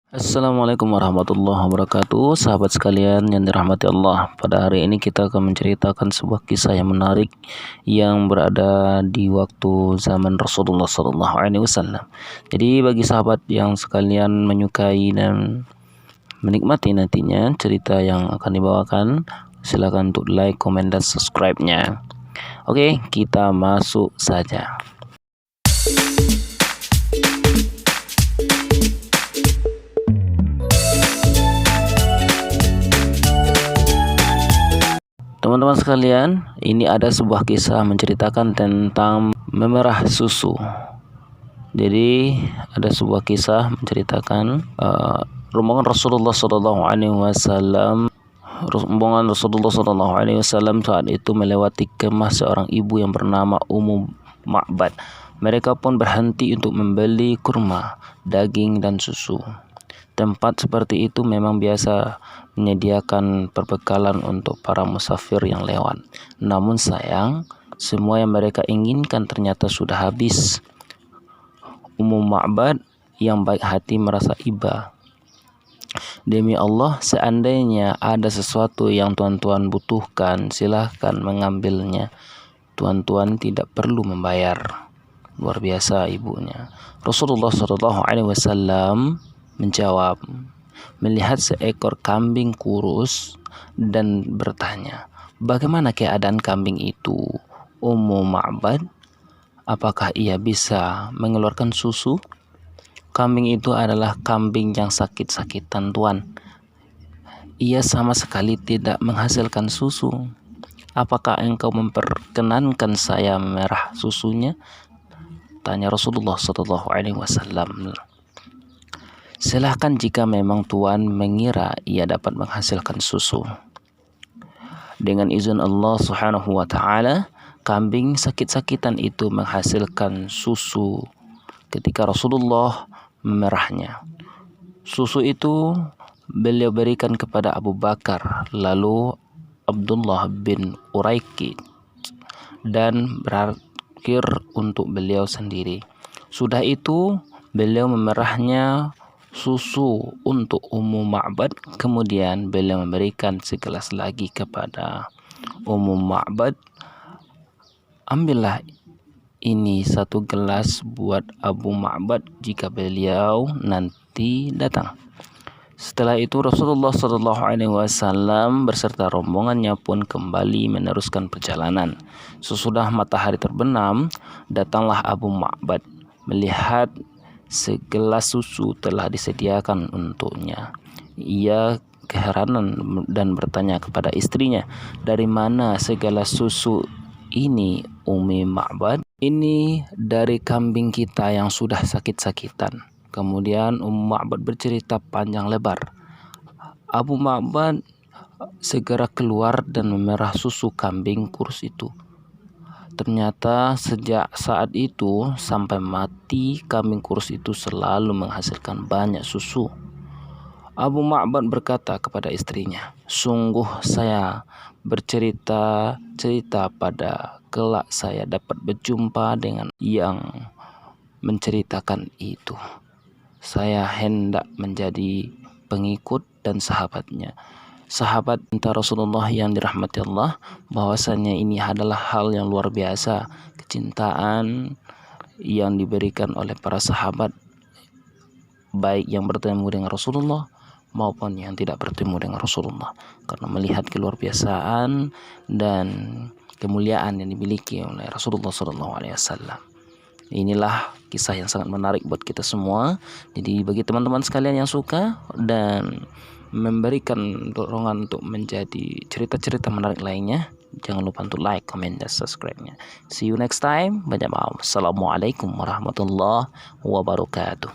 Assalamualaikum warahmatullahi wabarakatuh. Sahabat sekalian yang dirahmati Allah, pada hari ini kita akan menceritakan sebuah kisah yang menarik yang berada di waktu zaman Rasulullah SAW. Jadi bagi sahabat yang sekalian menyukai dan menikmati nantinya cerita yang akan dibawakan, silakan untuk like, komen, dan subscribe-nya. Oke, kita masuk saja. Teman-teman sekalian, ini ada sebuah kisah menceritakan tentang memerah susu. Jadi ada sebuah kisah menceritakan rombongan Rasulullah SAW. Rombongan Rasulullah SAW saat itu melewati kemah seorang ibu yang bernama Ummu Ma'bad. Mereka pun berhenti untuk membeli kurma, daging, dan susu. Tempat seperti itu memang biasa menyediakan perbekalan untuk para musafir yang lewat. Namun sayang, semua yang mereka inginkan ternyata sudah habis. Ummu Ma'bad yang baik hati merasa iba. Demi Allah, seandainya ada sesuatu yang tuan-tuan butuhkan, silahkan mengambilnya. Tuan-tuan tidak perlu membayar. Luar biasa ibunya. Rasulullah SAW menjawab, melihat seekor kambing kurus dan bertanya, bagaimana keadaan kambing itu, Ummu Ma'bad? Apakah ia bisa mengeluarkan susu? Kambing itu adalah kambing yang sakit-sakitan, Tuan. Ia sama sekali tidak menghasilkan susu. Apakah engkau memperkenankan saya memerah susunya? Tanya Rasulullah SAW. Silahkan jika memang Tuan mengira ia dapat menghasilkan susu. Dengan izin Allah Subhanahu wa Ta'ala, kambing sakit-sakitan itu menghasilkan susu ketika Rasulullah memerahnya. Susu itu beliau berikan kepada Abu Bakar, lalu Abdullah bin Uraiki, dan berakhir untuk beliau sendiri. Sudah itu beliau memerahnya susu untuk Ummu Ma'bad, kemudian beliau memberikan segelas lagi kepada Ummu Ma'bad. Ambillah ini satu gelas buat Abu Ma'bad jika beliau nanti datang. Setelah itu Rasulullah SAW beserta rombongannya pun kembali meneruskan perjalanan. Sesudah matahari terbenam, datanglah Abu Ma'bad. Melihat segelas susu telah disediakan untuknya, ia keheranan dan bertanya kepada istrinya, dari mana segelas susu ini, Ummi Ma'bad? Ini dari kambing kita yang sudah sakit-sakitan. Kemudian Ummu Ma'bad bercerita panjang lebar. Abu Ma'bad segera keluar dan memerah susu kambing kurus itu. Ternyata sejak saat itu sampai mati, kambing kurus itu selalu menghasilkan banyak susu. Abu Ma'bad berkata kepada istrinya, sungguh saya bercerita-cerita pada kelak saya dapat berjumpa dengan yang menceritakan itu. Saya hendak menjadi pengikut dan sahabatnya. Sahabat cinta Rasulullah yang dirahmati Allah, bahwasannya ini adalah hal yang luar biasa, kecintaan yang diberikan oleh para sahabat, baik yang bertemu dengan Rasulullah maupun yang tidak bertemu dengan Rasulullah, karena melihat keluar biasaan dan kemuliaan yang dimiliki oleh Rasulullah SAW. Inilah kisah yang sangat menarik buat kita semua. Jadi bagi teman-teman sekalian yang suka dan memberikan dorongan untuk menjadi cerita-cerita menarik lainnya, jangan lupa untuk like, comment, dan subscribe-nya. See you next time. Banyak maaf. Assalamualaikum warahmatullahi wabarakatuh.